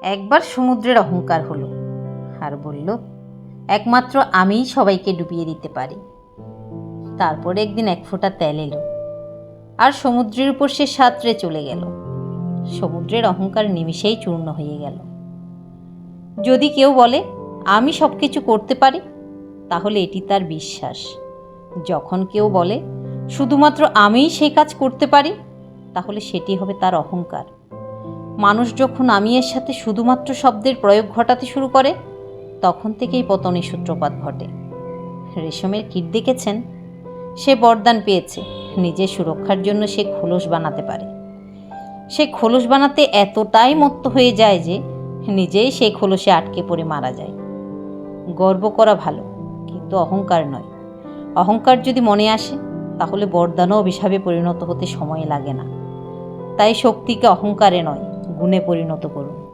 একবার সমুদ্রের অহংকার হলো আর বলল, একমাত্র আমিই সবাইকে ডুবিয়ে দিতে পারি। তারপরে একদিন এক ফোঁটা তেল এলো আর সমুদ্রের উপর সে সাঁতরে চলে গেল। সমুদ্রের অহংকার নিমিষেই চূর্ণ হয়ে গেল। যদি কেউ বলে আমি সব কিছু করতে পারি, তাহলে এটি তার বিশ্বাস। যখন কেউ বলে শুধুমাত্র আমিই সেই কাজ করতে পারি, তাহলে সেটি হবে তার অহংকার। মানুষ যখন আমি এর সাথে শুধুমাত্র শব্দের প্রয়োগ ঘটাতে শুরু করে, তখন থেকেই পতনের সূত্রপাত ঘটে। রেশমের কীট দেখেছেন? সে বরদান পেয়েছে, নিজের সুরক্ষার জন্য সে খোলস বানাতে পারে। সে খোলস বানাতে এতটাই মত্ত হয়ে যায় যে নিজেই সেই খোলসে আটকে পড়ে মারা যায়। গর্ব করা ভালো, কিন্তু অহংকার নয়। অহংকার যদি মনে আসে, তাহলে বরদানও অভিশাপে পরিণত হতে সময় লাগে না। তাই শক্তিকে অহংকারে নয়, গুণে পরিণত করুন।